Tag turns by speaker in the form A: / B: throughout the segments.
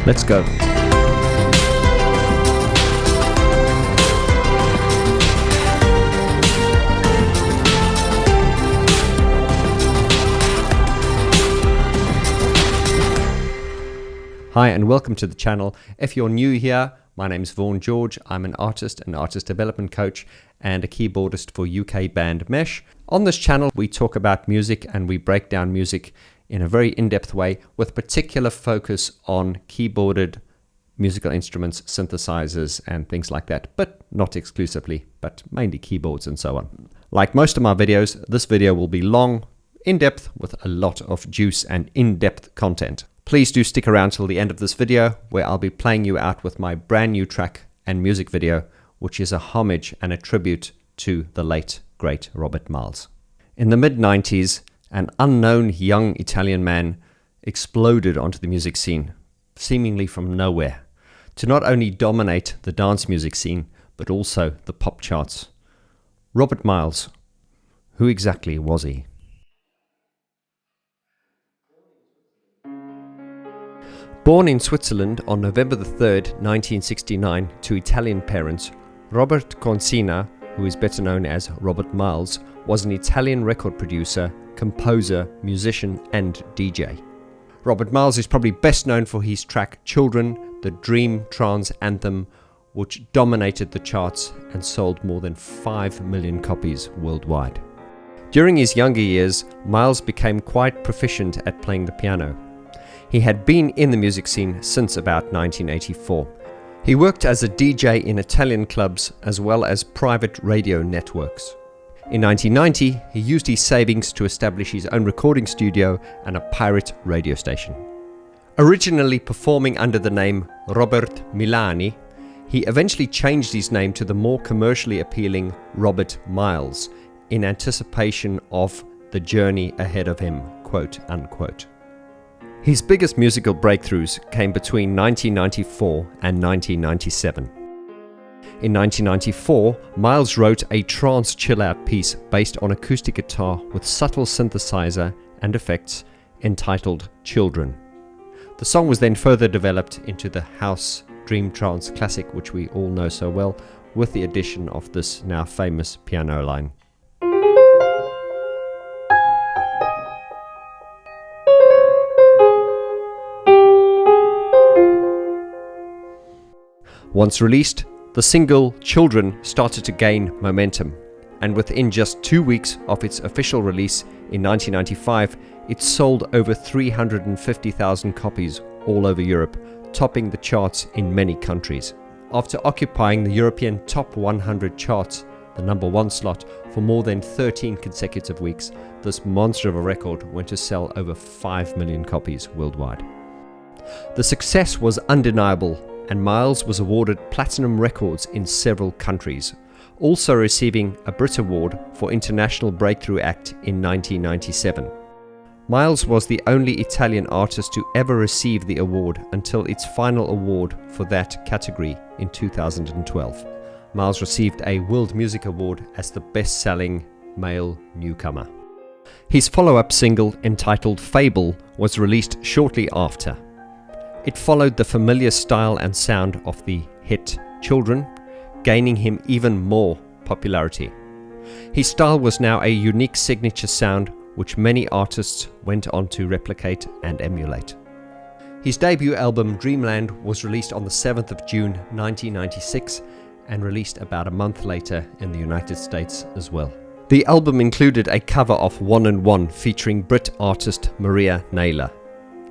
A: Let's go. Hi and welcome to the channel. If you're new here, my name is Vaughn George. I'm an artist development coach, and a keyboardist for UK band Mesh. On this channel, we talk about music and we break down music in a very in-depth way with particular focus on keyboarded musical instruments, synthesizers, and things like that, but not exclusively, but mainly keyboards and so on. Like most of my videos, this video will be long, in-depth, with a lot of juice and in-depth content. Please do stick around till the end of this video, where I'll be playing you out with my brand new track and music video, which is a homage and a tribute to the late, great Robert Miles. In the mid-90s, an unknown young Italian man exploded onto the music scene, seemingly from nowhere, to not only dominate the dance music scene, but also the pop charts. Robert Miles. Who exactly was he? Born in Switzerland on November 3rd, 1969, to Italian parents, Robert Consina, who is better known as Robert Miles, was an Italian record producer, composer, musician, and DJ. Robert Miles is probably best known for his track Children, the Dream Trance anthem, which dominated the charts and sold more than 5 million copies worldwide. During his younger years, Miles became quite proficient at playing the piano. He had been in the music scene since about 1984. He worked as a DJ in Italian clubs as well as private radio networks. In 1990, he used his savings to establish his own recording studio and a pirate radio station. Originally performing under the name Robert Milani, he eventually changed his name to the more commercially appealing Robert Miles in anticipation of the journey ahead of him, quote unquote. His biggest musical breakthroughs came between 1994 and 1997. In 1994, Miles wrote a trance chill-out piece based on acoustic guitar with subtle synthesizer and effects entitled Children. The song was then further developed into the house Dream Trance classic, which we all know so well, with the addition of this now famous piano line. Once released, the single Children started to gain momentum, and within just 2 weeks of its official release in 1995, it sold over 350,000 copies all over Europe, topping the charts in many countries. After occupying the European Top 100 charts, the number one slot, for more than 13 consecutive weeks, this monster of a record went to sell over 5 million copies worldwide. The success was undeniable, and Miles was awarded platinum records in several countries, also receiving a Brit Award for International Breakthrough Act in 1997. Miles was the only Italian artist to ever receive the award until its final award for that category in 2012. Miles received a World Music Award as the best-selling male newcomer. His follow-up single, entitled Fable, was released shortly after. It followed the familiar style and sound of the hit Children, gaining him even more popularity. His style was now a unique signature sound which many artists went on to replicate and emulate. His debut album Dreamland was released on the 7th of June 1996 and released about a month later in the United States as well. The album included a cover of One and One featuring Brit artist Maria Naylor.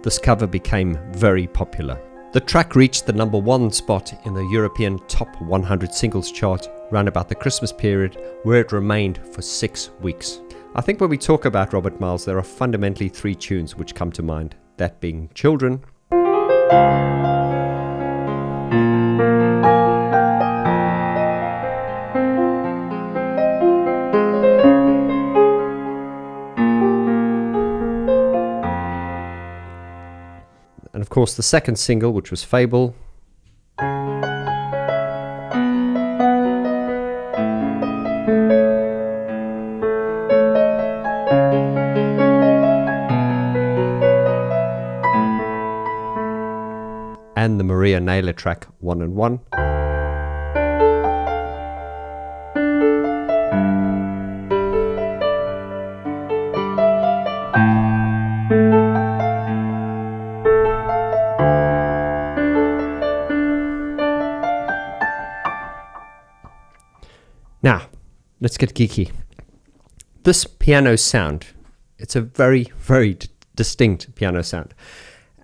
A: This cover became very popular. The track reached the number one spot in the European Top 100 Singles chart round about the Christmas period, where it remained for 6 weeks. I think when we talk about Robert Miles, there are fundamentally 3 tunes which come to mind, that being Children, and of course the second single, which was Fable. and the Maria Naylor track 1 and 1. Now, let's get geeky. This piano sound, it's a very, very distinct piano sound.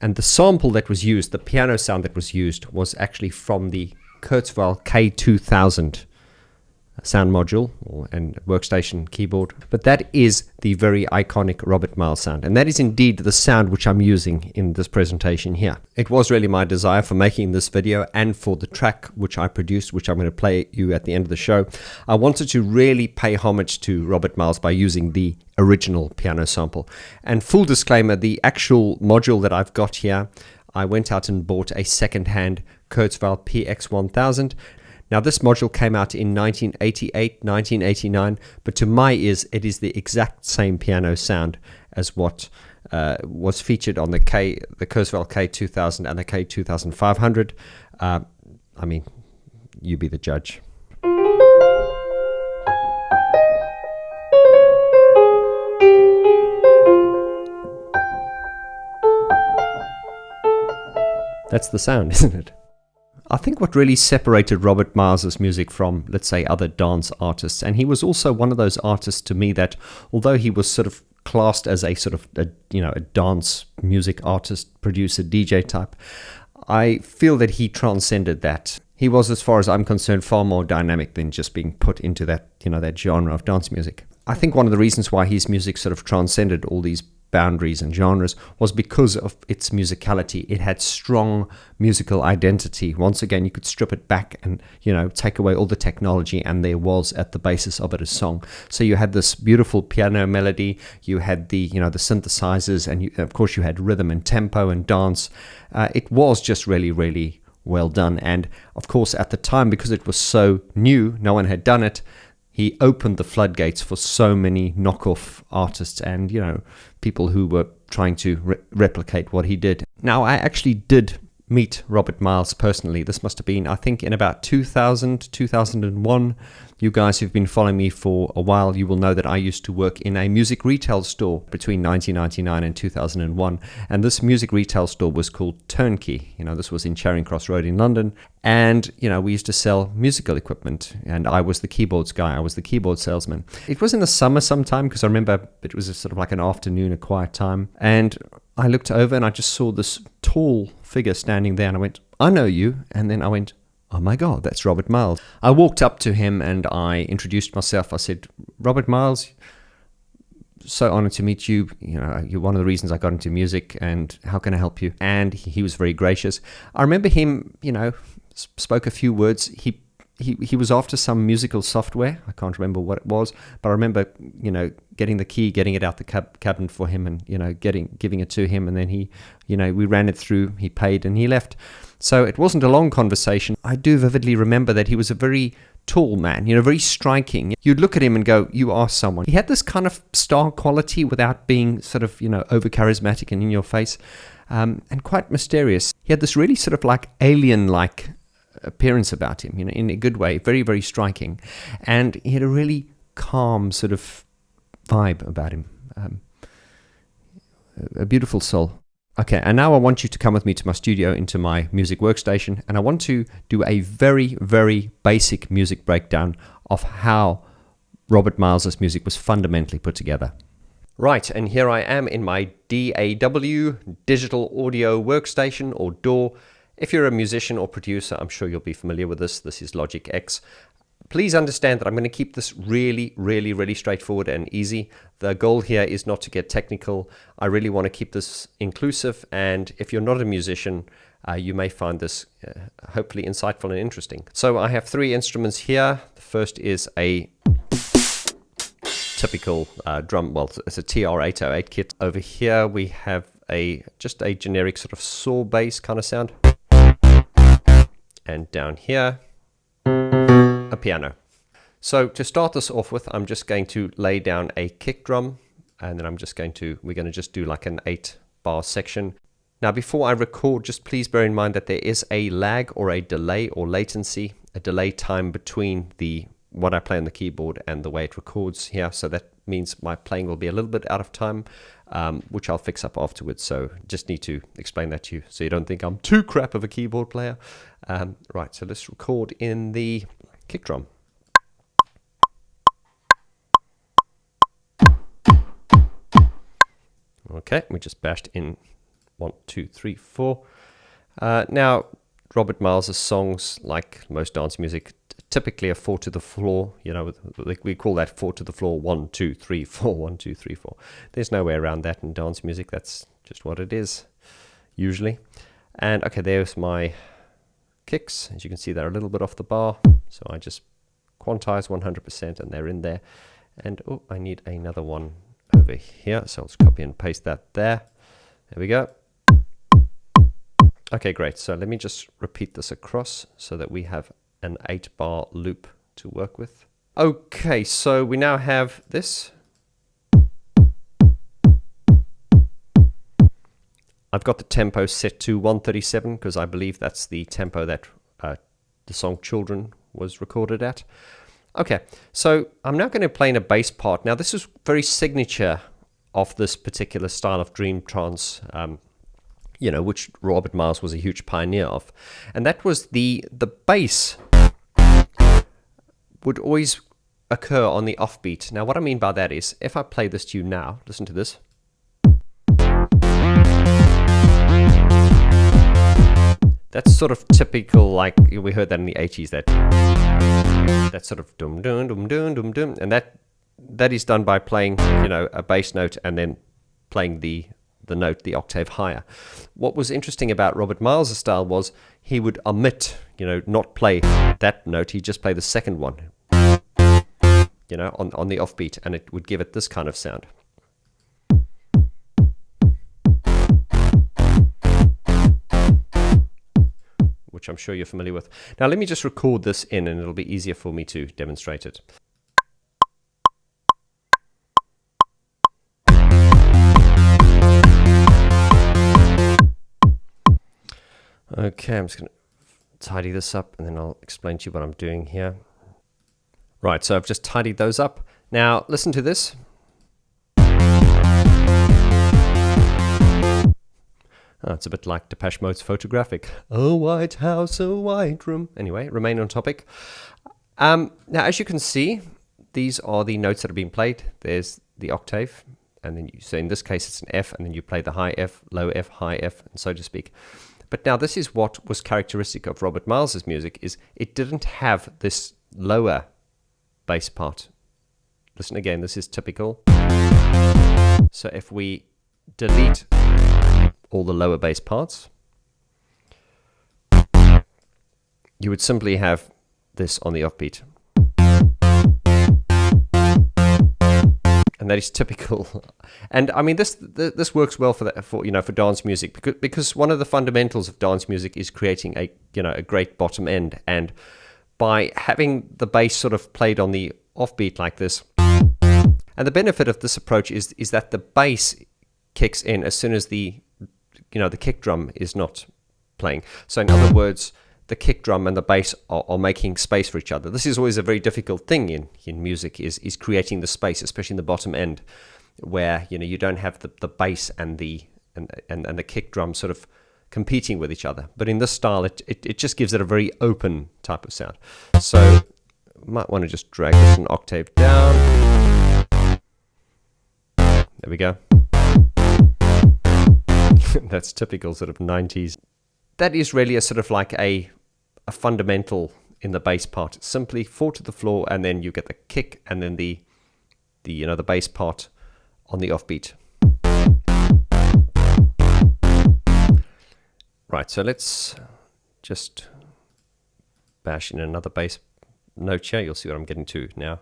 A: And the sample that was used, the piano sound that was used, was actually from the Kurzweil K2000 sound module and workstation keyboard. But that is the very iconic Robert Miles sound. And that is indeed the sound which I'm using in this presentation here. It was really my desire for making this video and for the track which I produced, which I'm going to play you at the end of the show. I wanted to really pay homage to Robert Miles by using the original piano sample. And full disclaimer, the actual module that I've got here, I went out and bought a second-hand Kurzweil PX1000. Now, this module came out in 1988, 1989, but to my ears, it is the exact same piano sound as what was featured on the Kurzweil K2000 and the K2500. I mean, you be the judge. That's the sound, isn't it? I think what really separated Robert Miles' music from, let's say, other dance artists, and he was also one of those artists to me that, although he was sort of classed as a sort of, a dance music artist, producer, DJ type, I feel that he transcended that. He was, as far as I'm concerned, far more dynamic than just being put into that, that genre of dance music. I think one of the reasons why his music sort of transcended all these boundaries and genres was because of its musicality. It had strong musical identity. Once again, you could strip it back and take away all the technology, and there was at the basis of it a song. So you had this beautiful piano melody, you had the the synthesizers, and of course you had rhythm and tempo and dance. It was just really, really well done. And of course, at the time, because it was so new, no one had done it, he opened the floodgates for so many knockoff artists and, people who were trying to replicate what he did. Now, I actually did meet Robert Miles personally. This must have been, I think, in about 2000, 2001. You guys who've been following me for a while, you will know that I used to work in a music retail store between 1999 and 2001. And this music retail store was called Turnkey. This was in Charing Cross Road in London. And, we used to sell musical equipment. And I was the keyboards guy. I was the keyboard salesman. It was in the summer sometime, because I remember it was sort of like an afternoon, a quiet time. And I looked over and I just saw this tall figure standing there. And I went, I know you. And then I went, oh my God, that's Robert Miles. I walked up to him and I introduced myself. I said, Robert Miles, so honored to meet you. You're one of the reasons I got into music, and how can I help you? And he was very gracious. I remember him, spoke a few words. He was after some musical software. I can't remember what it was, but I remember, getting the key, getting it out the cabinet for him, and giving it to him, and then he, we ran it through. He paid and he left. So it wasn't a long conversation. I do vividly remember that he was a very tall man, very striking. You'd look at him and go, you are someone. He had this kind of star quality without being sort of, over charismatic and in your face, and quite mysterious. He had this really sort of like alien-like appearance about him, in a good way, very, very striking. And he had a really calm sort of vibe about him, a beautiful soul. Okay, and now I want you to come with me to my studio, into my music workstation, and I want to do a very, very basic music breakdown of how Robert Miles' music was fundamentally put together. Right, and here I am in my DAW, Digital Audio Workstation, or DAW. If you're a musician or producer, I'm sure you'll be familiar with this. This is Logic X. Please understand that I'm going to keep this really, really, really straightforward and easy. The goal here is not to get technical. I really want to keep this inclusive, and if you're not a musician, you may find this hopefully insightful and interesting. So I have three instruments here. The first is a typical drum, well, it's a TR-808 kit. Over here we have just a generic sort of saw bass kind of sound. And down here, a piano. So to start this off with, I'm just going to lay down a kick drum, and then we're going to just do like an 8-bar section. Now, before I record, just please bear in mind that there is a lag or a delay or latency, a delay time between what I play on the keyboard and the way it records here. So that means my playing will be a little bit out of time, which I'll fix up afterwards. So just need to explain that to you so you don't think I'm too crap of a keyboard player. Right, so let's record in the kick drum. Okay, we just bashed in 1, 2, 3, 4. Now, Robert Miles' songs, like most dance music, typically are 4 to the floor. You know, we call that 4 to the floor, 1, 2, 3, 4, 1, 2, 3, 4. There's no way around that in dance music. That's just what it is, usually. And okay, there's my kicks. As you can see, they're a little bit off the bar. So I just quantize 100% and they're in there. And oh, I need another one over here. So I'll just copy and paste that there. There we go. Okay, great. So let me just repeat this across so that we have an 8-bar loop to work with. Okay, so we now have this. I've got the tempo set to 137 because I believe that's the tempo that the song Children was recorded at. Okay, so I'm now going to play in a bass part. Now this is very signature of this particular style of dream trance, which Robert Miles was a huge pioneer of. And that was the bass would always occur on the offbeat. Now what I mean by that is, if I play this to you now, listen to this. That's sort of typical, like we heard that in the 80s, that sort of dum dum dum dum dum dum, and that is done by playing, a bass note and then playing the note, the octave higher. What was interesting about Robert Miles' style was he would omit, not play that note, he'd just play the second one, on the offbeat, and it would give it this kind of sound. Which I'm sure you're familiar with. Now let me just record this in and it'll be easier for me to demonstrate it. Okay, I'm just going to tidy this up and then I'll explain to you what I'm doing here. Right, so I've just tidied those up. Now listen to this. Oh, it's a bit like Depeche Mode's Photographic. A white house, a white room. Anyway, remain on topic. Now, as you can see, these are the notes that are being played. There's the octave, and then so in this case it's an F, and then you play the high F, low F, high F, and so to speak. But now this is what was characteristic of Robert Miles' music, is it didn't have this lower bass part. Listen again, this is typical. So if we delete all the lower bass parts, you would simply have this on the offbeat. And that is typical. And I mean, this works well for dance music, because one of the fundamentals of dance music is creating a great bottom end. And by having the bass sort of played on the offbeat like this, and the benefit of this approach is that the bass kicks in as soon as the kick drum is not playing. So in other words, the kick drum and the bass are making space for each other. This is always a very difficult thing in music, is creating the space, especially in the bottom end, where you don't have the bass and the kick drum sort of competing with each other. But in this style, it just gives it a very open type of sound. So you might want to just drag this an octave down. There we go. That's typical sort of 90s. That is really a sort of like a fundamental in the bass part. It's simply 4 to the floor, and then you get the kick, and then the bass part on the offbeat. Right, so let's just bash in another bass note here. You'll see what I'm getting to now.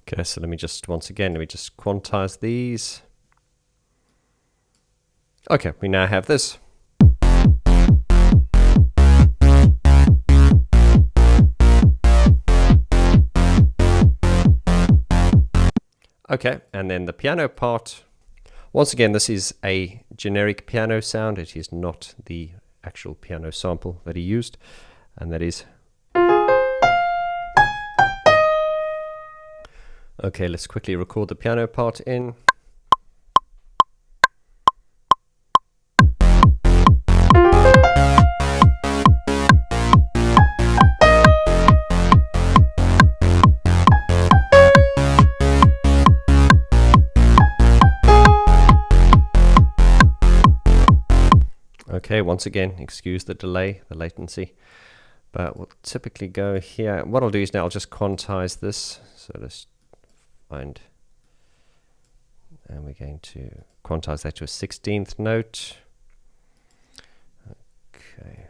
A: Okay, so let me just quantize these. Okay, we now have this. Okay, and then the piano part. Once again, this is a generic piano sound. It is not the actual piano sample that he used, and that is... Okay, let's quickly record the piano part in. Okay, once again, excuse the delay, the latency, but we'll typically go here. What I'll do is now I'll just quantize this. So let's find, and we're going to quantize that to a 16th note. Okay.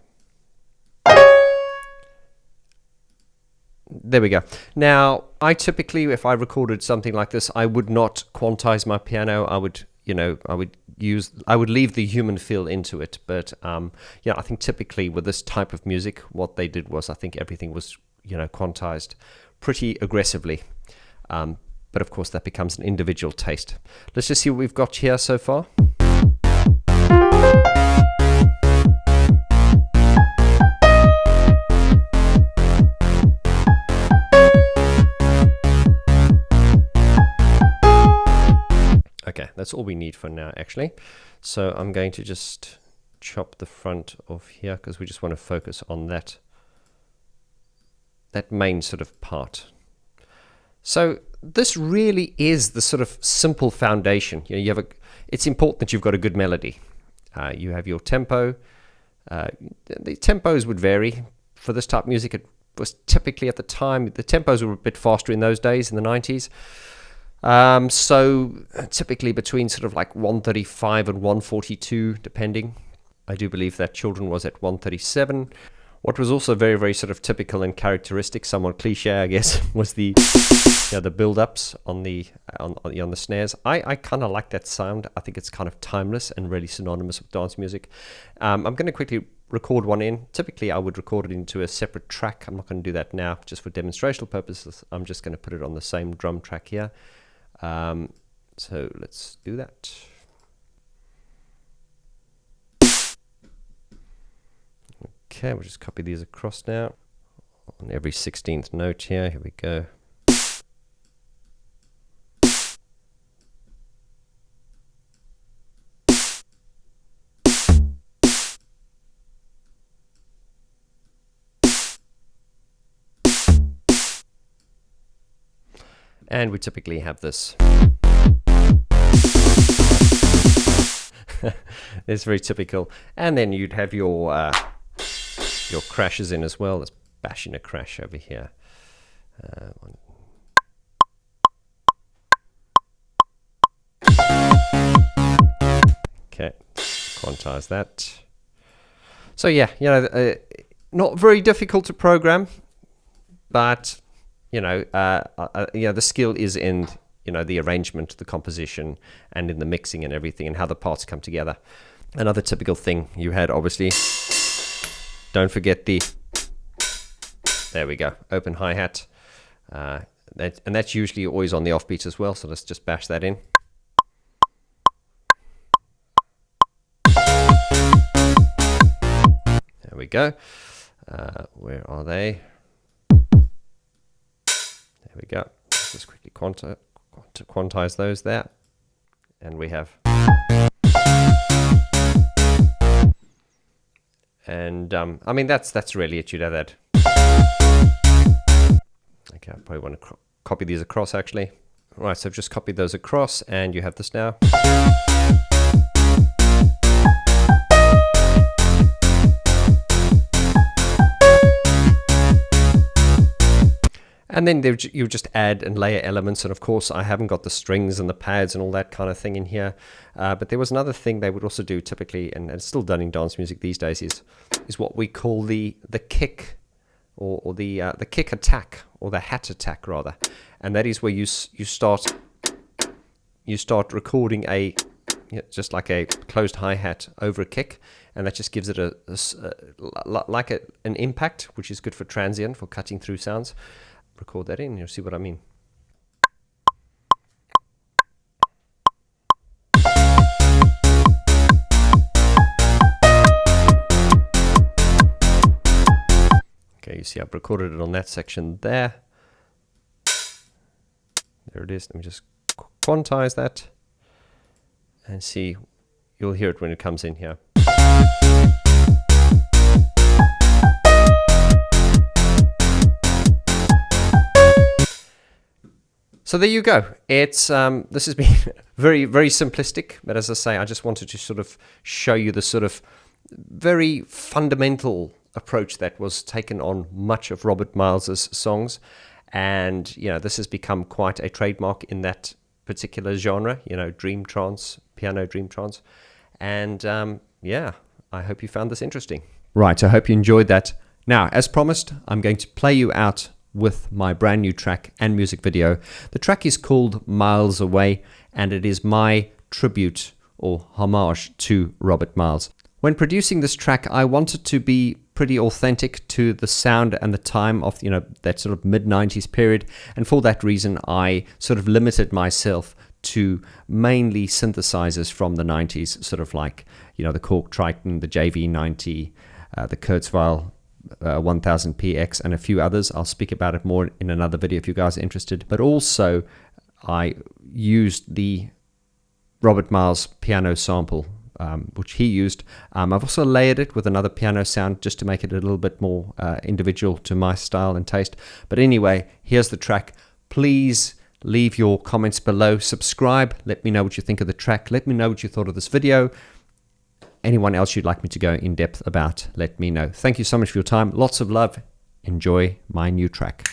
A: There we go. Now, I typically, if I recorded something like this, I would not quantize my piano. I would leave the human feel into it. But yeah, I think typically with this type of music, what they did was, I think everything was, quantized pretty aggressively. But of course, that becomes an individual taste. Let's just see what we've got here so far. Okay, that's all we need for now, actually. So I'm going to just chop the front off here because we just want to focus on that main sort of part. So this really is the sort of simple foundation. It's important that you've got a good melody. You have your tempo. The tempos would vary. For this type of music, it was typically at the time, the tempos were a bit faster in those days, in the 90s. So typically between sort of like 135 and 142, depending. I do believe that Children was at 137. What was also very, very sort of typical and characteristic, somewhat cliche, I guess, was the build-ups on the snares. I kind of like that sound. I think it's kind of timeless and really synonymous with dance music. I'm going to quickly record one in. Typically, I would record it into a separate track. I'm not going to do that now, just for demonstrational purposes. I'm just going to put it on the same drum track here. So let's do that. Okay, we'll just copy these across now on every 16th note here. Here we go. And we typically have this. It's very typical. And then you'd have your crashes in as well. Let's bash in a crash over here. Okay, quantize that. So yeah, not very difficult to program, but the skill is in the arrangement, the composition, and in the mixing and everything, and how the parts come together. Another typical thing you had, obviously, don't forget there we go, open hi-hat, and that's usually always on the offbeat as well. So let's just bash that in. There we go. Where are they? There we go. Let's just quickly quantize those there. And we have... And, I mean, that's really it. You'd have that. Okay, I probably want to copy these across, actually. Right, so I've just copied those across, and you have this now. And then you just add and layer elements. And of course, I haven't got the strings and the pads and all that kind of thing in here. But there was another thing they would also do typically, and it's still done in dance music these days, is what we call the kick, or the kick attack, or the hat attack rather. And that is where you start recording just like a closed hi-hat over a kick, and that just gives it an impact, which is good for transient, for cutting through sounds. Record that in, you'll see what I mean. Okay, you see I've recorded it on that section there. There it is. Let me just quantize that and see. You'll hear it when it comes in here. So there you go. It's this has been very, very simplistic, but as I say, I just wanted to sort of show you the sort of very fundamental approach that was taken on much of Robert Miles's songs, and this has become quite a trademark in that particular genre. Dream trance, piano dream trance, and yeah, I hope you found this interesting. Right, I hope you enjoyed that. Now, as promised, I'm going to play you out with my brand new track and music video. The track is called Miles Away, and it is my tribute or homage to Robert Miles. When producing this track, I wanted to be pretty authentic to the sound and the time of that sort of mid-90s period, and for that reason I sort of limited myself to mainly synthesizers from the 90s, sort of like the Korg Triton, the JV90, the Kurzweil 1000PX, and a few others. I'll speak about it more in another video if you guys are interested. But also I used the Robert Miles piano sample, which he used. I've also layered it with another piano sound just to make it a little bit more individual to my style and taste. But anyway, here's the track. Please leave your comments below. Subscribe. Let me know what you think of the track. Let me know what you thought of this video. Anyone else you'd like me to go in depth about, let me know. Thank you so much for your time. Lots of love. Enjoy my new track.